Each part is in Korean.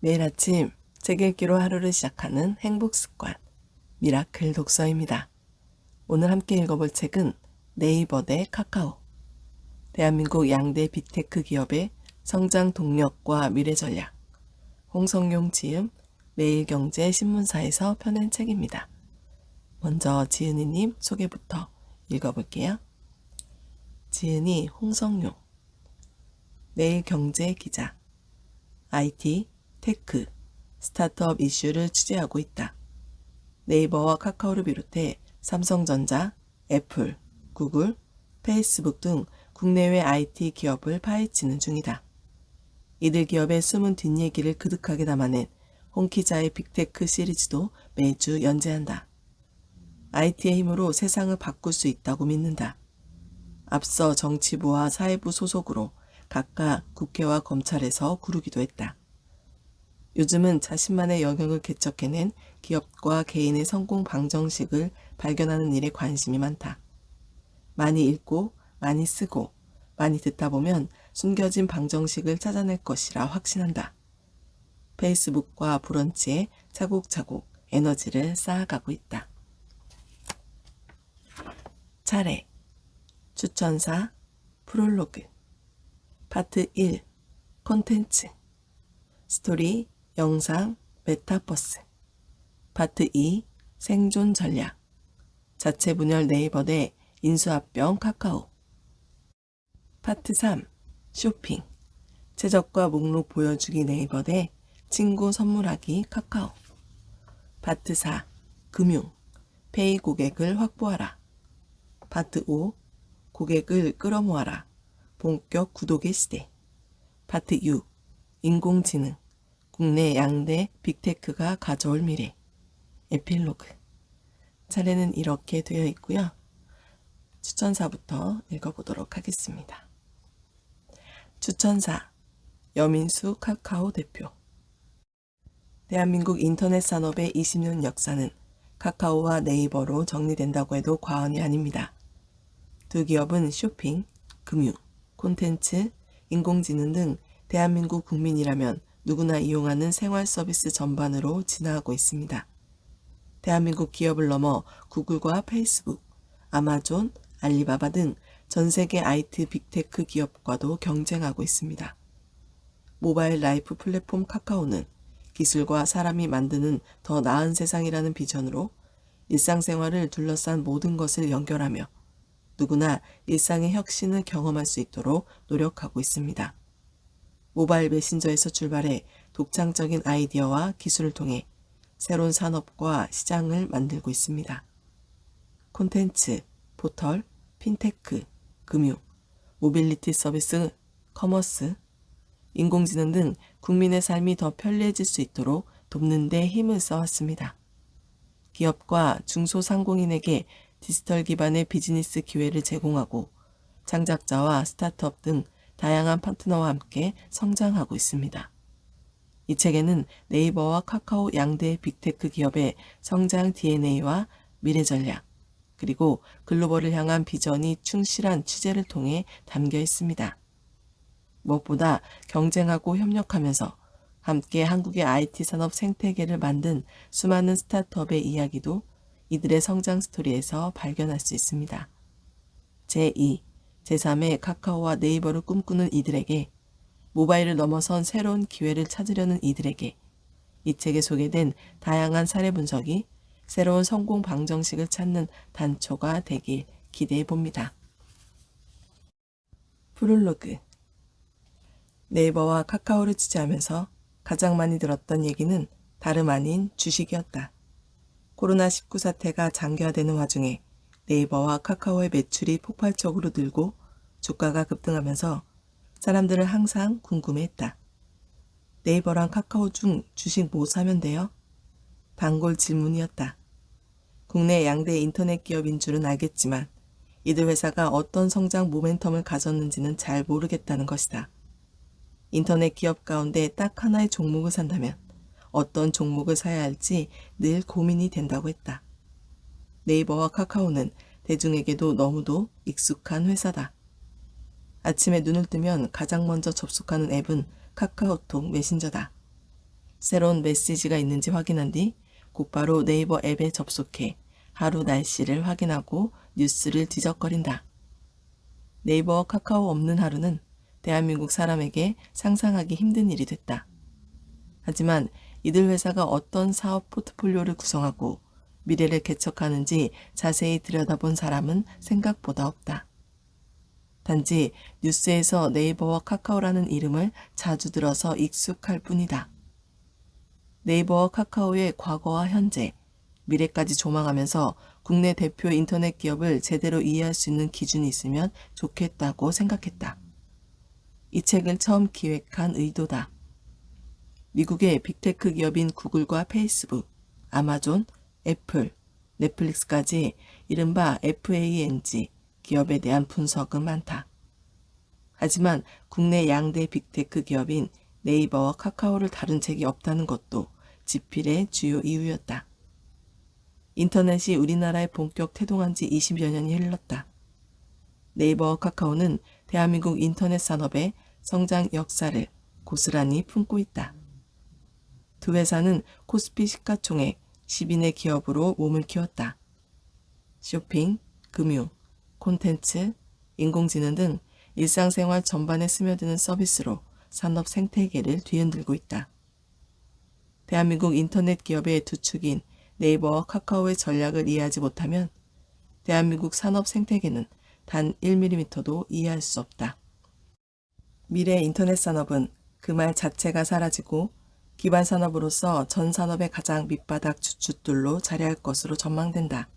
매일 아침 책 읽기로 하루를 시작하는 행복 습관, 미라클 독서입니다. 오늘 함께 읽어볼 책은 네이버 대 카카오. 대한민국 양대 빅테크 기업의 성장 동력과 미래 전략. 홍성용 지음, 매일경제 신문사에서 펴낸 책입니다. 먼저 지은이님 소개부터 읽어볼게요. 지은이 홍성용. 매일경제 기자. IT, 테크, 스타트업 이슈를 취재하고 있다. 네이버와 카카오를 비롯해 삼성전자, 애플, 구글, 페이스북 등 국내외 IT 기업을 파헤치는 중이다. 이들 기업의 숨은 뒷얘기를 그득하게 담아낸 홍기자의 빅테크 시리즈도 매주 연재한다. IT의 힘으로 세상을 바꿀 수 있다고 믿는다. 앞서 정치부와 사회부 소속으로 각각 국회와 검찰에서 구르기도 했다. 요즘은 자신만의 영역을 개척해낸 기업과 개인의 성공 방정식을 발견하는 일에 관심이 많다. 많이 읽고 많이 쓰고 많이 듣다 보면 숨겨진 방정식을 찾아낼 것이라 확신한다. 페이스북과 브런치에 차곡차곡 에너지를 쌓아가고 있다. 차례, 추천사, 프롤로그, 파트 1, 콘텐츠, 스토리, 영상, 메타버스, 파트 2, 생존 전략, 자체 분열 네이버 대 인수합병 카카오, 파트 3, 쇼핑, 최저가 목록 보여주기 네이버 대 친구 선물하기 카카오, 파트 4, 금융, 페이 고객을 확보하라, 파트 5, 고객을 끌어모아라, 본격 구독의 시대, 파트 6, 인공지능, 국내 양대 빅테크가 가져올 미래, 에필로그. 차례는 이렇게 되어 있고요. 추천사부터 읽어보도록 하겠습니다. 추천사, 여민수 카카오 대표. 대한민국 인터넷 산업의 20년 역사는 카카오와 네이버로 정리된다고 해도 과언이 아닙니다. 두 기업은 쇼핑, 금융, 콘텐츠, 인공지능 등 대한민국 국민이라면 누구나 이용하는 생활 서비스 전반으로 진화하고 있습니다. 대한민국 기업을 넘어 구글과 페이스북, 아마존, 알리바바 등 전 세계 IT 빅테크 기업과도 경쟁하고 있습니다. 모바일 라이프 플랫폼 카카오는 기술과 사람이 만드는 더 나은 세상이라는 비전으로 일상생활을 둘러싼 모든 것을 연결하며 누구나 일상의 혁신을 경험할 수 있도록 노력하고 있습니다. 모바일 메신저에서 출발해 독창적인 아이디어와 기술을 통해 새로운 산업과 시장을 만들고 있습니다. 콘텐츠, 포털, 핀테크, 금융, 모빌리티 서비스, 커머스, 인공지능 등 국민의 삶이 더 편리해질 수 있도록 돕는 데 힘을 써왔습니다. 기업과 중소상공인에게 디지털 기반의 비즈니스 기회를 제공하고 창작자와 스타트업 등 다양한 파트너와 함께 성장하고 있습니다. 이 책에는 네이버와 카카오 양대 빅테크 기업의 성장 DNA와 미래 전략, 그리고 글로벌을 향한 비전이 충실한 취재를 통해 담겨 있습니다. 무엇보다 경쟁하고 협력하면서 함께 한국의 IT 산업 생태계를 만든 수많은 스타트업의 이야기도 이들의 성장 스토리에서 발견할 수 있습니다. 제2, 제3의 카카오와 네이버를 꿈꾸는 이들에게, 모바일을 넘어선 새로운 기회를 찾으려는 이들에게 이 책에 소개된 다양한 사례 분석이 새로운 성공 방정식을 찾는 단초가 되길 기대해 봅니다. 프롤로그. 네이버와 카카오를 취재하면서 가장 많이 들었던 얘기는 다름 아닌 주식이었다. 코로나19 사태가 장기화되는 와중에 네이버와 카카오의 매출이 폭발적으로 늘고 주가가 급등하면서 사람들은 항상 궁금해했다. 네이버랑 카카오 중 주식 뭐 사면 돼요? 단골 질문이었다. 국내 양대 인터넷 기업인 줄은 알겠지만 이들 회사가 어떤 성장 모멘텀을 가졌는지는 잘 모르겠다는 것이다. 인터넷 기업 가운데 딱 하나의 종목을 산다면 어떤 종목을 사야 할지 늘 고민이 된다고 했다. 네이버와 카카오는 대중에게도 너무도 익숙한 회사다. 아침에 눈을 뜨면 가장 먼저 접속하는 앱은 카카오톡 메신저다. 새로운 메시지가 있는지 확인한 뒤 곧바로 네이버 앱에 접속해 하루 날씨를 확인하고 뉴스를 뒤적거린다. 네이버와 카카오 없는 하루는 대한민국 사람에게 상상하기 힘든 일이 됐다. 하지만 이들 회사가 어떤 사업 포트폴리오를 구성하고 미래를 개척하는지 자세히 들여다본 사람은 생각보다 없다. 단지 뉴스에서 네이버와 카카오라는 이름을 자주 들어서 익숙할 뿐이다. 네이버와 카카오의 과거와 현재, 미래까지 조망하면서 국내 대표 인터넷 기업을 제대로 이해할 수 있는 기준이 있으면 좋겠다고 생각했다. 이 책을 처음 기획한 의도다. 미국의 빅테크 기업인 구글과 페이스북, 아마존, 애플, 넷플릭스까지 이른바 FANG 기업에 대한 분석은 많다. 하지만 국내 양대 빅테크 기업인 네이버와 카카오를 다룬 책이 없다는 것도 지필의 주요 이유였다. 인터넷이 우리나라에 본격 태동한 지 20여 년이 흘렀다. 네이버와 카카오는 대한민국 인터넷 산업의 성장 역사를 고스란히 품고 있다. 두 회사는 코스피 시가총액 10인의 기업으로 몸을 키웠다. 쇼핑, 금융, 콘텐츠, 인공지능 등 일상생활 전반에 스며드는 서비스로 산업 생태계를 뒤흔들고 있다. 대한민국 인터넷 기업의 두 축인 네이버와 카카오의 전략을 이해하지 못하면 대한민국 산업 생태계는 단 1mm도 이해할 수 없다. 미래 인터넷 산업은 그 말 자체가 사라지고 기반 산업으로서 전 산업의 가장 밑바닥 주춧돌로 자리할 것으로 전망된다.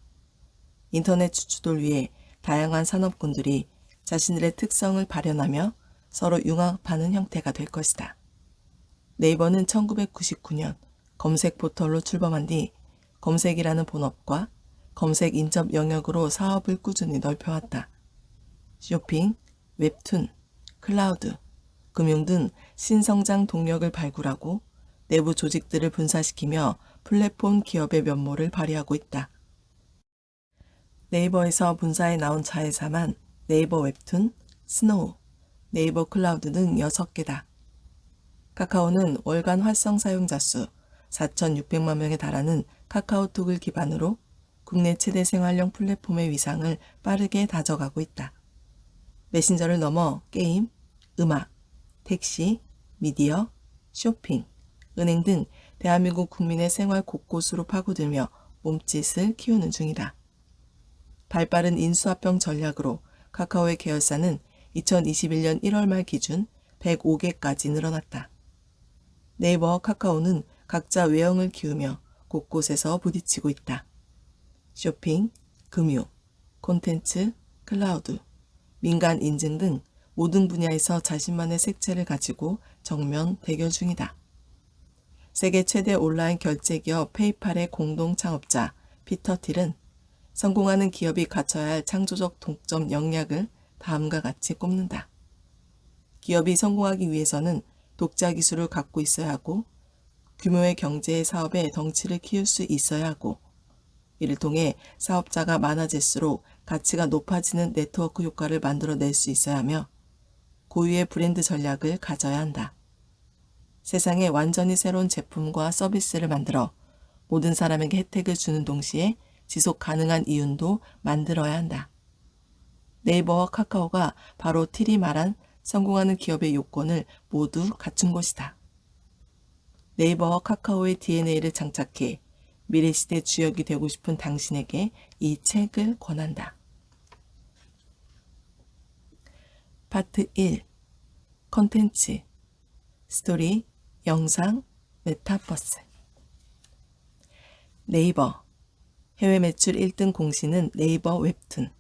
인터넷 주춧돌 위에 다양한 산업군들이 자신들의 특성을 발현하며 서로 융합하는 형태가 될 것이다. 네이버는 1999년 검색 포털로 출범한 뒤 검색이라는 본업과 검색 인접 영역으로 사업을 꾸준히 넓혀왔다. 쇼핑, 웹툰, 클라우드, 금융 등 신성장 동력을 발굴하고 내부 조직들을 분사시키며 플랫폼 기업의 면모를 발휘하고 있다. 네이버에서 분사해 나온 자회사만 네이버 웹툰, 스노우, 네이버 클라우드 등 6개다. 카카오는 월간 활성 사용자 수 4,600만 명에 달하는 카카오톡을 기반으로 국내 최대 생활용 플랫폼의 위상을 빠르게 다져가고 있다. 메신저를 넘어 게임, 음악, 택시, 미디어, 쇼핑, 은행 등 대한민국 국민의 생활 곳곳으로 파고들며 몸짓을 키우는 중이다. 발빠른 인수합병 전략으로 카카오의 계열사는 2021년 1월 말 기준 105개까지 늘어났다. 네이버와 카카오는 각자 외형을 키우며 곳곳에서 부딪히고 있다. 쇼핑, 금융, 콘텐츠, 클라우드, 민간 인증 등 모든 분야에서 자신만의 색채를 가지고 정면 대결 중이다. 세계 최대 온라인 결제 기업 페이팔의 공동 창업자 피터 틸은 성공하는 기업이 갖춰야 할 창조적 독점 역량을 다음과 같이 꼽는다. 기업이 성공하기 위해서는 독자 기술을 갖고 있어야 하고 규모의 경제의 사업에 덩치를 키울 수 있어야 하고 이를 통해 사업자가 많아질수록 가치가 높아지는 네트워크 효과를 만들어낼 수 있어야 하며 고유의 브랜드 전략을 가져야 한다. 세상에 완전히 새로운 제품과 서비스를 만들어 모든 사람에게 혜택을 주는 동시에 지속 가능한 이윤도 만들어야 한다. 네이버와 카카오가 바로 틸이 말한 성공하는 기업의 요건을 모두 갖춘 곳이다. 네이버와 카카오의 DNA를 장착해 미래시대 주역이 되고 싶은 당신에게 이 책을 권한다. 파트 1. 컨텐츠, 스토리, 영상, 메타버스. 네이버, 해외 매출 1등 공신은 네이버 웹툰.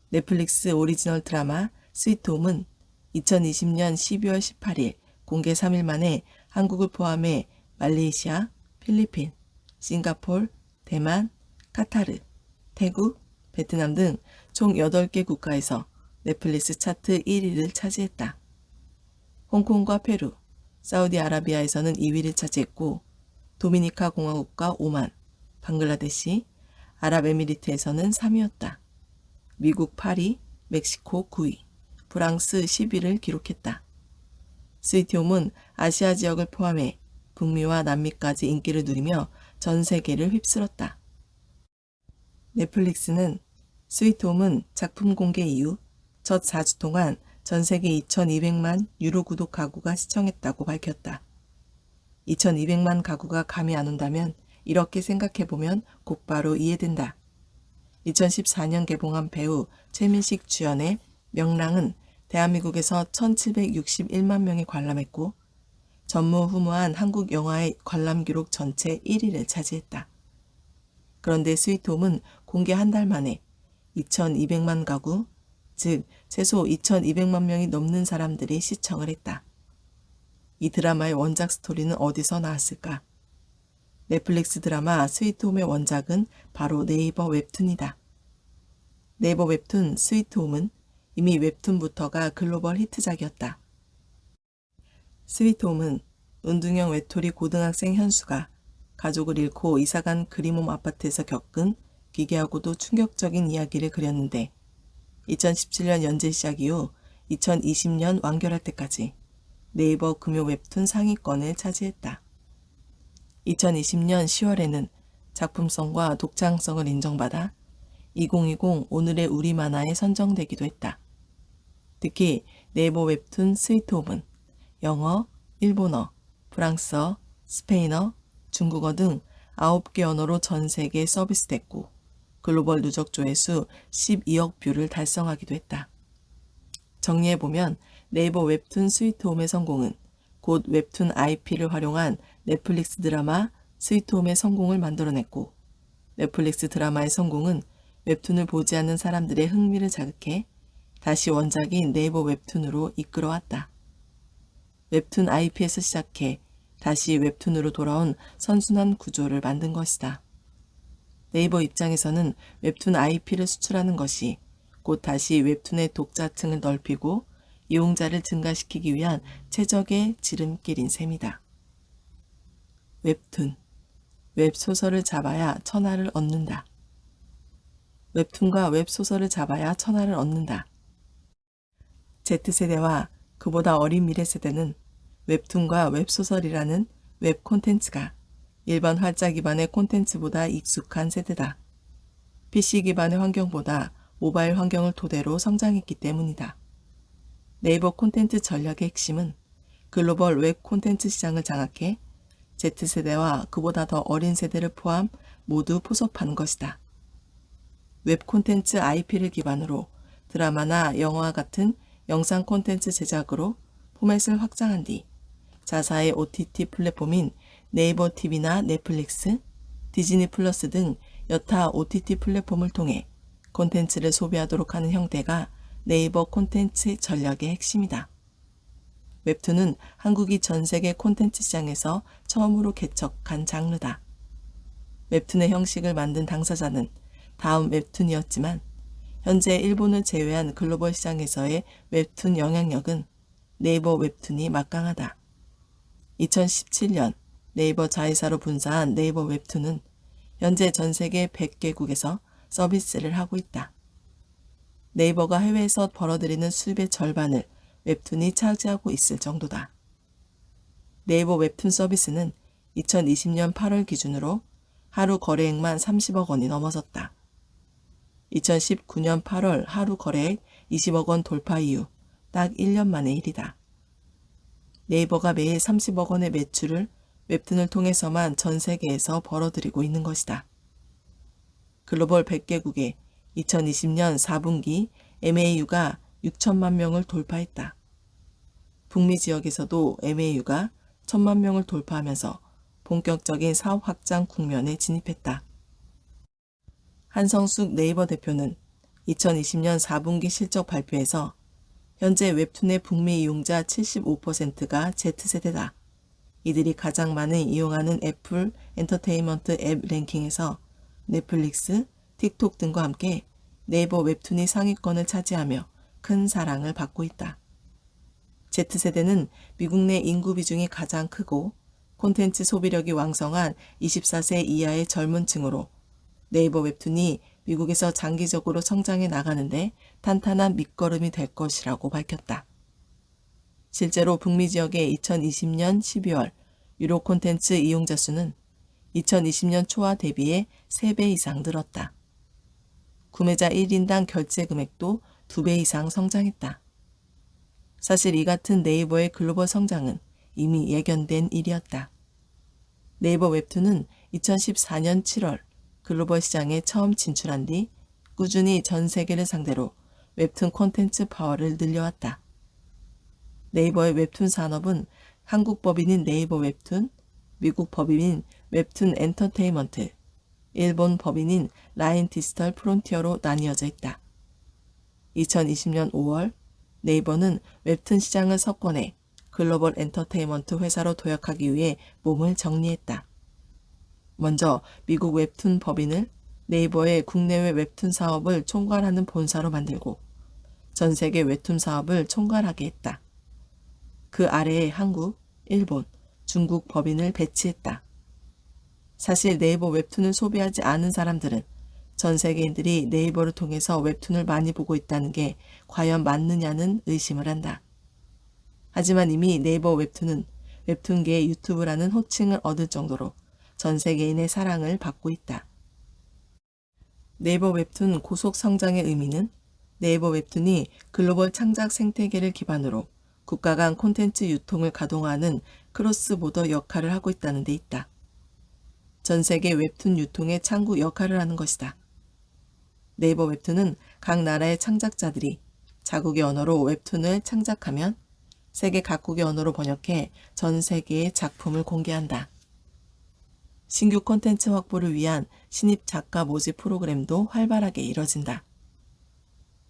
넷플릭스 오리지널 드라마 스위트홈은 2020년 12월 18일 공개 3일 만에 한국을 포함해 말레이시아, 필리핀, 싱가폴, 대만, 카타르, 태국, 베트남 등 총 8개 국가에서 넷플릭스 차트 1위를 차지했다. 홍콩과 페루, 사우디아라비아에서는 2위를 차지했고 도미니카 공화국과 오만, 방글라데시, 아랍에미리트에서는 3위였다. 미국 8위, 멕시코 9위, 프랑스 10위를 기록했다. 스위트홈은 아시아 지역을 포함해 북미와 남미까지 인기를 누리며 전 세계를 휩쓸었다. 넷플릭스는 스위트홈은 작품 공개 이후 첫 4주 동안 전 세계 2,200만 유로 구독 가구가 시청했다고 밝혔다. 2,200만 가구가 감이 안 온다면 이렇게 생각해보면 곧바로 이해된다. 2014년 개봉한 배우 최민식 주연의 명랑은 대한민국에서 1,761만 명이 관람했고 전무후무한 한국 영화의 관람 기록 전체 1위를 차지했다. 그런데 스위트홈은 공개 한 달 만에 2,200만 가구, 즉 최소 2,200만 명이 넘는 사람들이 시청을 했다. 이 드라마의 원작 스토리는 어디서 나왔을까? 넷플릭스 드라마 스위트홈의 원작은 바로 네이버 웹툰이다. 네이버 웹툰 스위트홈은 이미 웹툰부터가 글로벌 히트작이었다. 스위트홈은 운동형 외톨이 고등학생 현수가 가족을 잃고 이사간 그리몸 아파트에서 겪은 기괴하고도 충격적인 이야기를 그렸는데 2017년 연재 시작 이후 2020년 완결할 때까지 네이버 금요 웹툰 상위권을 차지했다. 2020년 10월에는 작품성과 독창성을 인정받아 2020 오늘의 우리 만화에 선정되기도 했다. 특히 네이버 웹툰 스위트홈은 영어, 일본어, 프랑스어, 스페인어, 중국어 등 9개 언어로 전 세계에 서비스됐고 글로벌 누적 조회수 12억 뷰를 달성하기도 했다. 정리해보면 네이버 웹툰 스위트홈의 성공은 곧 웹툰 IP를 활용한 넷플릭스 드라마 스위트홈의 성공을 만들어냈고 넷플릭스 드라마의 성공은 웹툰을 보지 않는 사람들의 흥미를 자극해 다시 원작인 네이버 웹툰으로 이끌어왔다. 웹툰 IP에서 시작해 다시 웹툰으로 돌아온 선순환 구조를 만든 것이다. 네이버 입장에서는 웹툰 IP를 수출하는 것이 곧 다시 웹툰의 독자층을 넓히고 이용자를 증가시키기 위한 최적의 지름길인 셈이다. 웹툰, 웹소설을 잡아야 천하를 얻는다. 웹툰과 웹소설을 잡아야 천하를 얻는다. Z세대와 그보다 어린 미래 세대는 웹툰과 웹소설이라는 웹 콘텐츠가 일반 활자 기반의 콘텐츠보다 익숙한 세대다. PC 기반의 환경보다 모바일 환경을 토대로 성장했기 때문이다. 네이버 콘텐츠 전략의 핵심은 글로벌 웹 콘텐츠 시장을 장악해 Z세대와 그보다 더 어린 세대를 포함 모두 포섭하는 것이다. 웹 콘텐츠 IP를 기반으로 드라마나 영화 같은 영상 콘텐츠 제작으로 포맷을 확장한 뒤 자사의 OTT 플랫폼인 네이버 TV나 넷플릭스, 디즈니 플러스 등 여타 OTT 플랫폼을 통해 콘텐츠를 소비하도록 하는 형태가 네이버 콘텐츠 전략의 핵심이다. 웹툰은 한국이 전 세계 콘텐츠 시장에서 처음으로 개척한 장르다. 웹툰의 형식을 만든 당사자는 다음 웹툰이었지만 현재 일본을 제외한 글로벌 시장에서의 웹툰 영향력은 네이버 웹툰이 막강하다. 2017년 네이버 자회사로 분사한 네이버 웹툰은 현재 전 세계 100개국에서 서비스를 하고 있다. 네이버가 해외에서 벌어들이는 수입의 절반을 웹툰이 차지하고 있을 정도다. 네이버 웹툰 서비스는 2020년 8월 기준으로 하루 거래액만 30억 원이 넘어섰다. 2019년 8월 하루 거래액 20억 원 돌파 이후 딱 1년 만의 일이다. 네이버가 매일 30억 원의 매출을 웹툰을 통해서만 전 세계에서 벌어들이고 있는 것이다. 글로벌 100개국의 2020년 4분기 MAU가 6천만 명을 돌파했다. 북미 지역에서도 MAU가 1,000만 명을 돌파하면서 본격적인 사업 확장 국면에 진입했다. 한성숙 네이버 대표는 2020년 4분기 실적 발표에서 현재 웹툰의 북미 이용자 75%가 Z세대다. 이들이 가장 많이 이용하는 애플 엔터테인먼트 앱 랭킹에서 넷플릭스, 틱톡 등과 함께 네이버 웹툰이 상위권을 차지하며 큰 사랑을 받고 있다. Z세대는 미국 내 인구 비중이 가장 크고 콘텐츠 소비력이 왕성한 24세 이하의 젊은 층으로 네이버 웹툰이 미국에서 장기적으로 성장해 나가는데 탄탄한 밑거름이 될 것이라고 밝혔다. 실제로 북미 지역의 2020년 12월 유료 콘텐츠 이용자 수는 2020년 초와 대비해 3배 이상 늘었다. 구매자 1인당 결제 금액도 2배 이상 성장했다. 사실 이 같은 네이버의 글로벌 성장은 이미 예견된 일이었다. 네이버 웹툰은 2014년 7월 글로벌 시장에 처음 진출한 뒤 꾸준히 전 세계를 상대로 웹툰 콘텐츠 파워를 늘려왔다. 네이버의 웹툰 산업은 한국 법인인 네이버 웹툰, 미국 법인인 웹툰 엔터테인먼트, 일본 법인인 라인 디지털 프론티어로 나뉘어져 있다. 2020년 5월 네이버는 웹툰 시장을 석권해 글로벌 엔터테인먼트 회사로 도약하기 위해 몸을 정리했다. 먼저 미국 웹툰 법인을 네이버의 국내외 웹툰 사업을 총괄하는 본사로 만들고 전 세계 웹툰 사업을 총괄하게 했다. 그 아래에 한국, 일본, 중국 법인을 배치했다. 사실 네이버 웹툰을 소비하지 않은 사람들은 전 세계인들이 네이버를 통해서 웹툰을 많이 보고 있다는 게 과연 맞느냐는 의심을 한다. 하지만 이미 네이버 웹툰은 웹툰계의 유튜브라는 호칭을 얻을 정도로 전 세계인의 사랑을 받고 있다. 네이버 웹툰 고속 성장의 의미는 네이버 웹툰이 글로벌 창작 생태계를 기반으로 국가 간 콘텐츠 유통을 가동하는 크로스보더 역할을 하고 있다는 데 있다. 전 세계 웹툰 유통의 창구 역할을 하는 것이다. 네이버 웹툰은 각 나라의 창작자들이 자국의 언어로 웹툰을 창작하면 세계 각국의 언어로 번역해 전 세계의 작품을 공개한다. 신규 콘텐츠 확보를 위한 신입 작가 모집 프로그램도 활발하게 이뤄진다.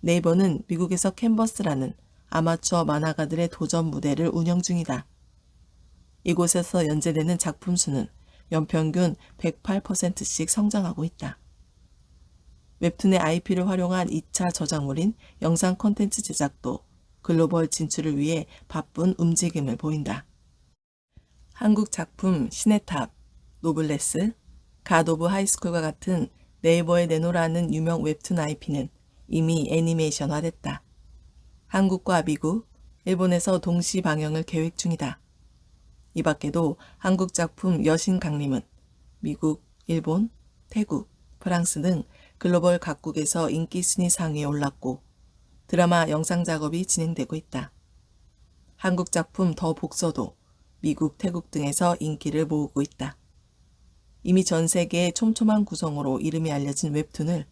네이버는 미국에서 캔버스라는 아마추어 만화가들의 도전 무대를 운영 중이다. 이곳에서 연재되는 작품 수는 연평균 108%씩 성장하고 있다. 웹툰의 IP를 활용한 2차 저작물인 영상 콘텐츠 제작도 글로벌 진출을 위해 바쁜 움직임을 보인다. 한국 작품 신의 탑, 노블레스, 갓 오브 하이스쿨과 같은 네이버에 내놓으라는 유명 웹툰 IP는 이미 애니메이션화됐다. 한국과 미국, 일본에서 동시 방영을 계획 중이다. 이 밖에도 한국 작품 여신 강림은 미국, 일본, 태국, 프랑스 등 글로벌 각국에서 인기 순위 상위에 올랐고 드라마 영상 작업이 진행되고 있다. 한국 작품 더 복서도 미국, 태국 등에서 인기를 모으고 있다. 이미 전 세계의 촘촘한 구성으로 이름이 알려진 웹툰을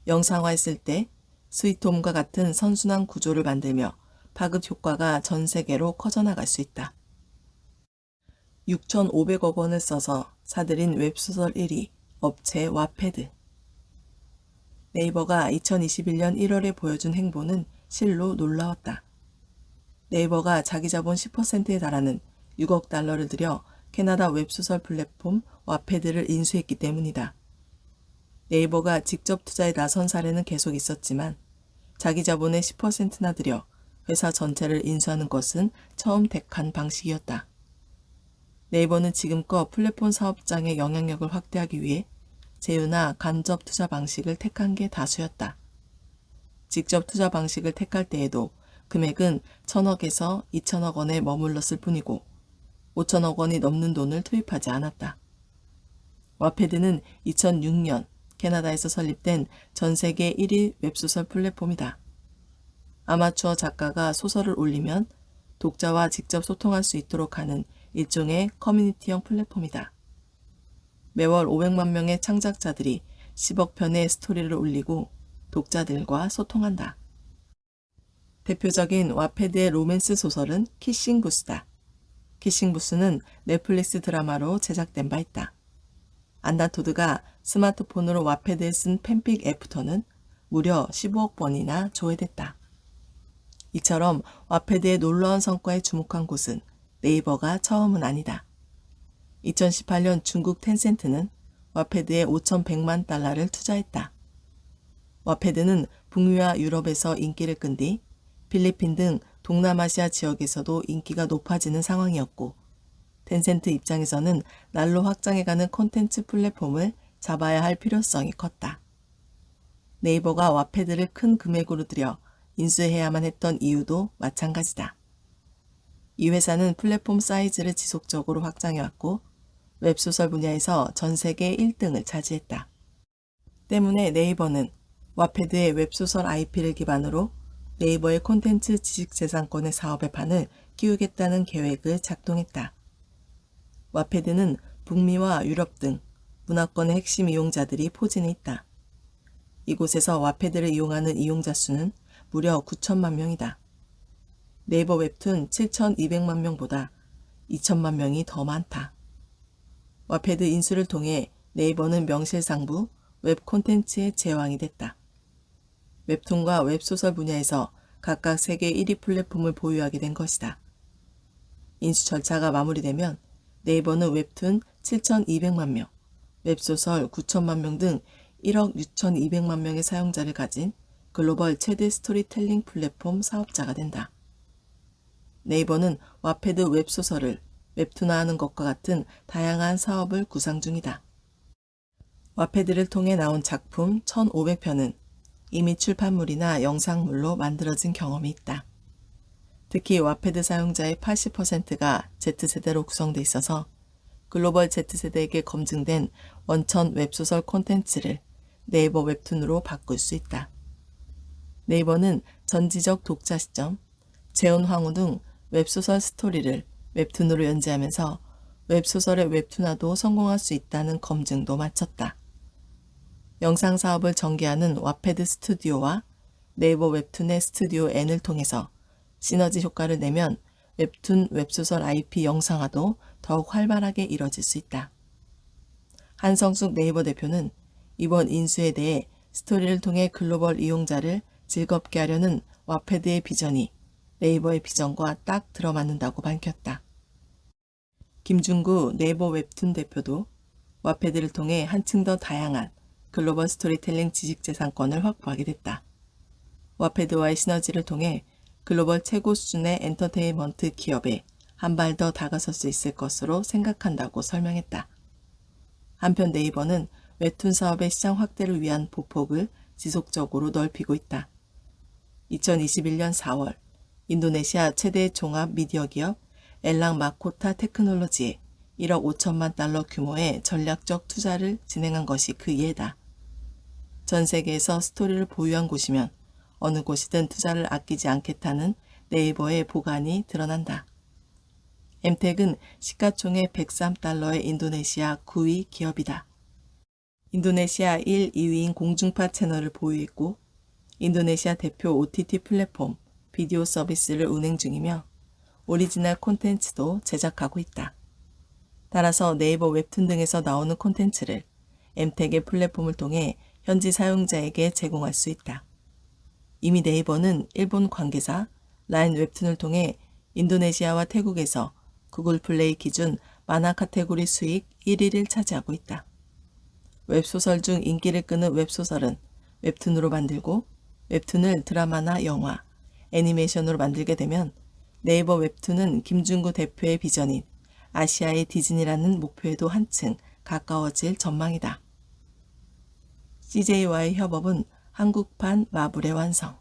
영상화했을 때 스위트홈과 같은 선순환 구조를 만들며 파급 효과가 전 세계로 커져나갈 수 있다. 6,500억 원을 써서 사들인 웹소설 1위 업체 와패드. 네이버가 2021년 1월에 보여준 행보는 실로 놀라웠다. 네이버가 자기 자본 10%에 달하는 6억 달러를 들여 캐나다 웹소설 플랫폼 와패드를 인수했기 때문이다. 네이버가 직접 투자에 나선 사례는 계속 있었지만 자기 자본의 10%나 들여 회사 전체를 인수하는 것은 처음 택한 방식이었다. 네이버는 지금껏 플랫폼 사업장의 영향력을 확대하기 위해 제휴나 간접 투자 방식을 택한 게 다수였다. 직접 투자 방식을 택할 때에도 금액은 1,000억에서 2,000억 원에 머물렀을 뿐이고 5,000억 원이 넘는 돈을 투입하지 않았다. 와패드는 2006년 캐나다에서 설립된 전 세계 1위 웹소설 플랫폼이다. 아마추어 작가가 소설을 올리면 독자와 직접 소통할 수 있도록 하는 일종의 커뮤니티형 플랫폼이다. 매월 500만 명의 창작자들이 10억 편의 스토리를 올리고 독자들과 소통한다. 대표적인 와패드의 로맨스 소설은 키싱부스다. 키싱부스는 넷플릭스 드라마로 제작된 바 있다. 안다토드가 스마트폰으로 와패드에 쓴 팬픽 애프터는 무려 15억 번이나 조회됐다. 이처럼 와패드의 놀라운 성과에 주목한 곳은 네이버가 처음은 아니다. 2018년 중국 텐센트는 와패드에 5,100만 달러를 투자했다. 와패드는 북미와 유럽에서 인기를 끈 뒤 필리핀 등 동남아시아 지역에서도 인기가 높아지는 상황이었고 텐센트 입장에서는 날로 확장해가는 콘텐츠 플랫폼을 잡아야 할 필요성이 컸다. 네이버가 와패드를 큰 금액으로 들여 인수해야만 했던 이유도 마찬가지다. 이 회사는 플랫폼 사이즈를 지속적으로 확장해왔고 웹소설 분야에서 전 세계 1등을 차지했다. 때문에 네이버는 와패드의 웹소설 IP를 기반으로 네이버의 콘텐츠 지식재산권의 사업의 판을 키우겠다는 계획을 작동했다. 와패드는 북미와 유럽 등 문화권의 핵심 이용자들이 포진해 있다. 이곳에서 와패드를 이용하는 이용자 수는 무려 9천만 명이다. 네이버 웹툰 7,200만 명보다 2천만 명이 더 많다. 와패드 인수를 통해 네이버는 명실상부 웹 콘텐츠의 제왕이 됐다. 웹툰과 웹소설 분야에서 각각 세계 1위 플랫폼을 보유하게 된 것이다. 인수 절차가 마무리되면 네이버는 웹툰 7,200만 명, 웹소설 9천만 명 등 1억 6,200만 명의 사용자를 가진 글로벌 최대 스토리텔링 플랫폼 사업자가 된다. 네이버는 와패드 웹소설을 웹툰화하는 것과 같은 다양한 사업을 구상 중이다. 와패드를 통해 나온 작품 1,500편은 이미 출판물이나 영상물로 만들어진 경험이 있다. 특히 와패드 사용자의 80%가 Z세대로 구성돼 있어서 글로벌 Z세대에게 검증된 원천 웹소설 콘텐츠를 네이버 웹툰으로 바꿀 수 있다. 네이버는 전지적 독자 시점, 재혼황후 등 웹소설 스토리를 웹툰으로 연재하면서 웹소설의 웹툰화도 성공할 수 있다는 검증도 마쳤다. 영상 사업을 전개하는 와패드 스튜디오와 네이버 웹툰의 스튜디오 N을 통해서 시너지 효과를 내면 웹툰 웹소설 IP 영상화도 더욱 활발하게 이뤄질 수 있다. 한성숙 네이버 대표는 이번 인수에 대해 스토리를 통해 글로벌 이용자를 즐겁게 하려는 와패드의 비전이 네이버의 비전과 딱 들어맞는다고 밝혔다. 김중구 네이버 웹툰 대표도 와패드를 통해 한층 더 다양한 글로벌 스토리텔링 지식재산권을 확보하게 됐다. 와패드와의 시너지를 통해 글로벌 최고 수준의 엔터테인먼트 기업에 한 발 더 다가설 수 있을 것으로 생각한다고 설명했다. 한편 네이버는 웹툰 사업의 시장 확대를 위한 보폭을 지속적으로 넓히고 있다. 2021년 4월 인도네시아 최대 종합 미디어 기업 엘랑 마코타 테크놀로지에 1억 5천만 달러 규모의 전략적 투자를 진행한 것이 그 예다. 전 세계에서 스토리를 보유한 곳이면 어느 곳이든 투자를 아끼지 않겠다는 네이버의 보관이 드러난다. 엠텍은 시가총액 103달러의 인도네시아 9위 기업이다. 인도네시아 1, 2위인 공중파 채널을 보유했고 인도네시아 대표 OTT 플랫폼 비디오 서비스를 운행 중이며 오리지널 콘텐츠도 제작하고 있다. 따라서 네이버 웹툰 등에서 나오는 콘텐츠를 엠텍의 플랫폼을 통해 현지 사용자에게 제공할 수 있다. 이미 네이버는 일본 관계사 라인 웹툰을 통해 인도네시아와 태국에서 구글 플레이 기준 만화 카테고리 수익 1위를 차지하고 있다. 웹소설 중 인기를 끄는 웹소설은 웹툰으로 만들고 웹툰을 드라마나 영화, 애니메이션으로 만들게 되면 네이버 웹툰은 김중구 대표의 비전인 아시아의 디즈니라는 목표에도 한층 가까워질 전망이다. CJ와의 협업은 한국판 마블의 완성.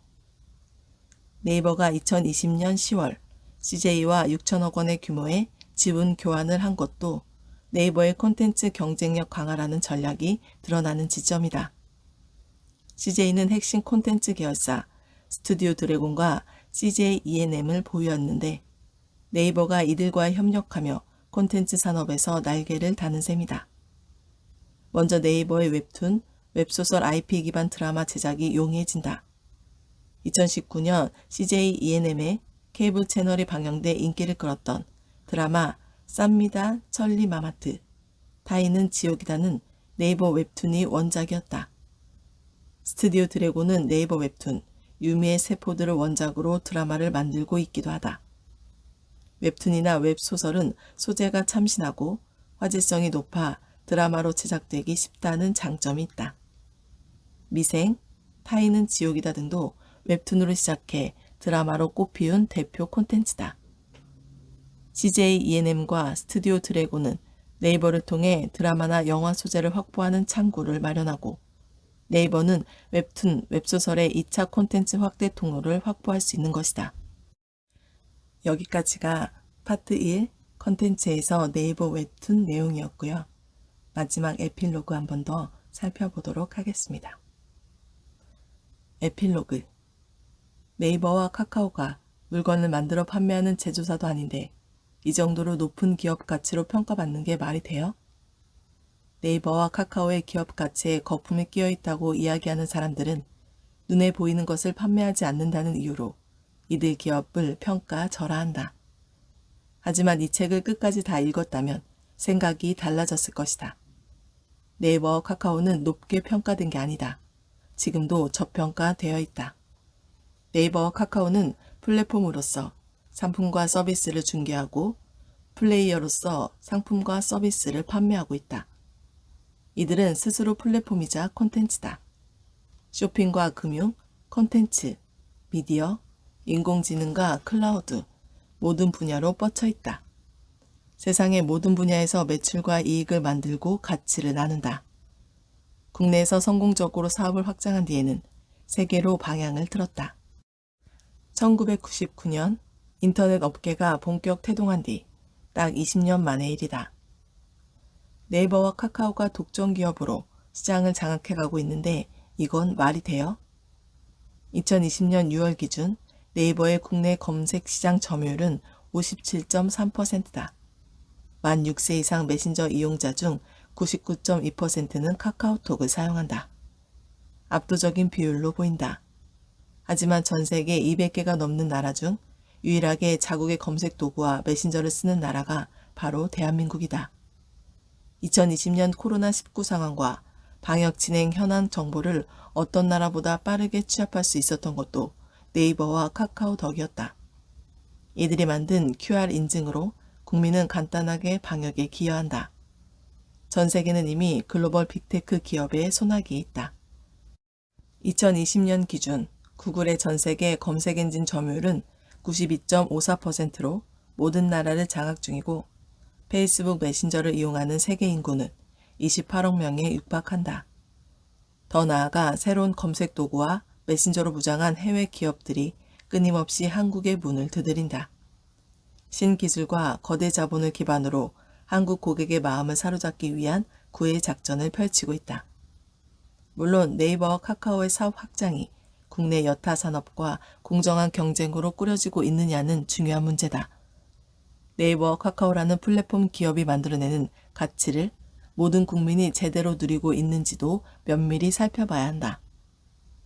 네이버가 2020년 10월 CJ와 6천억 원의 규모의 지분 교환을 한 것도 네이버의 콘텐츠 경쟁력 강화라는 전략이 드러나는 지점이다. CJ는 핵심 콘텐츠 계열사 스튜디오 드래곤과 CJ E&M을 보유했는데 네이버가 이들과 협력하며 콘텐츠 산업에서 날개를 다는 셈이다. 먼저 네이버의 웹툰, 웹소설 IP 기반 드라마 제작이 용이해진다. 2019년 CJ E&M의 케이블 채널이 방영돼 인기를 끌었던 드라마 쌉니다 천리 마마트, 타이는 지옥이다는 네이버 웹툰이 원작이었다. 스튜디오 드래곤은 네이버 웹툰 유미의 세포들을 원작으로 드라마를 만들고 있기도 하다. 웹툰이나 웹소설은 소재가 참신하고 화제성이 높아 드라마로 제작되기 쉽다는 장점이 있다. 미생, 타이는 지옥이다 등도 웹툰으로 시작해 드라마로 꽃피운 대표 콘텐츠다. CJ E&M과 스튜디오 드래곤은 네이버를 통해 드라마나 영화 소재를 확보하는 창구를 마련하고 네이버는 웹툰, 웹소설의 2차 콘텐츠 확대 통로를 확보할 수 있는 것이다. 여기까지가 파트 1 컨텐츠에서 네이버 웹툰 내용이었고요. 마지막 에필로그 한 번 더 살펴보도록 하겠습니다. 에필로그. 네이버와 카카오가 물건을 만들어 판매하는 제조사도 아닌데 이 정도로 높은 기업 가치로 평가받는 게 말이 돼요? 네이버와 카카오의 기업 가치에 거품이 끼어 있다고 이야기하는 사람들은 눈에 보이는 것을 판매하지 않는다는 이유로 이들 기업을 평가절하한다. 하지만 이 책을 끝까지 다 읽었다면 생각이 달라졌을 것이다. 네이버와 카카오는 높게 평가된 게 아니다. 지금도 저평가되어 있다. 네이버와 카카오는 플랫폼으로서 상품과 서비스를 중개하고 플레이어로서 상품과 서비스를 판매하고 있다. 이들은 스스로 플랫폼이자 콘텐츠다. 쇼핑과 금융, 콘텐츠, 미디어, 인공지능과 클라우드, 모든 분야로 뻗쳐 있다. 세상의 모든 분야에서 매출과 이익을 만들고 가치를 나눈다. 국내에서 성공적으로 사업을 확장한 뒤에는 세계로 방향을 틀었다. 1999년 인터넷 업계가 본격 태동한 뒤 딱 20년 만의 일이다. 네이버와 카카오가 독점 기업으로 시장을 장악해가고 있는데 이건 말이 돼요? 2020년 6월 기준 네이버의 국내 검색 시장 점유율은 57.3%다. 만 6세 이상 메신저 이용자 중 99.2%는 카카오톡을 사용한다. 압도적인 비율로 보인다. 하지만 전 세계 200개가 넘는 나라 중 유일하게 자국의 검색 도구와 메신저를 쓰는 나라가 바로 대한민국이다. 2020년 코로나19 상황과 방역 진행 현황 정보를 어떤 나라보다 빠르게 취합할 수 있었던 것도 네이버와 카카오 덕이었다. 이들이 만든 QR 인증으로 국민은 간단하게 방역에 기여한다. 전 세계는 이미 글로벌 빅테크 기업의 손아귀에 있다. 2020년 기준 구글의 전 세계 검색 엔진 점유율은 92.54%로 모든 나라를 장악 중이고 페이스북 메신저를 이용하는 세계 인구는 28억 명에 육박한다. 더 나아가 새로운 검색 도구와 메신저로 무장한 해외 기업들이 끊임없이 한국의 문을 두드린다. 신기술과 거대 자본을 기반으로 한국 고객의 마음을 사로잡기 위한 구애 작전을 펼치고 있다. 물론 네이버와 카카오의 사업 확장이 국내 여타 산업과 공정한 경쟁으로 꾸려지고 있느냐는 중요한 문제다. 네이버와 카카오라는 플랫폼 기업이 만들어내는 가치를 모든 국민이 제대로 누리고 있는지도 면밀히 살펴봐야 한다.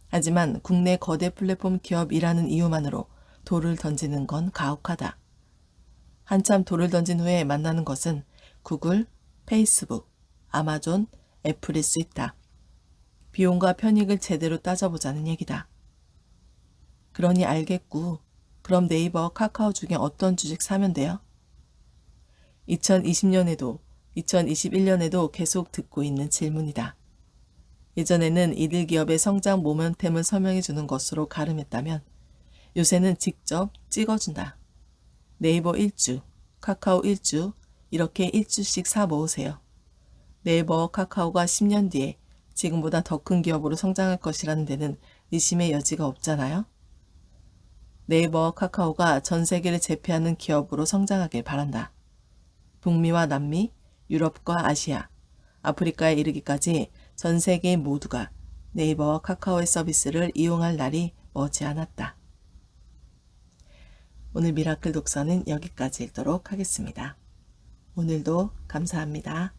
하지만 국내 거대 플랫폼 기업이라는 이유만으로 돌을 던지는 건 가혹하다. 한참 돌을 던진 후에 만나는 것은 구글, 페이스북, 아마존, 애플일 수 있다. 비용과 편익을 제대로 따져보자는 얘기다. 그러니 알겠고, 그럼 네이버, 카카오 중에 어떤 주식 사면 돼요? 2020년에도 2021년에도 계속 듣고 있는 질문이다. 예전에는 이들 기업의 성장 모멘텀을 설명해 주는 것으로 가름했다면 요새는 직접 찍어준다. 네이버 1주, 카카오 1주, 이렇게 1주씩 사 모으세요. 네이버, 카카오가 10년 뒤에 지금보다 더 큰 기업으로 성장할 것이라는 데는 의심의 여지가 없잖아요. 네이버, 카카오가 전 세계를 제패하는 기업으로 성장하길 바란다. 북미와 남미, 유럽과 아시아, 아프리카에 이르기까지 전 세계인 모두가 네이버와 카카오의 서비스를 이용할 날이 머지않았다. 오늘 미라클 독서는 여기까지 읽도록 하겠습니다. 오늘도 감사합니다.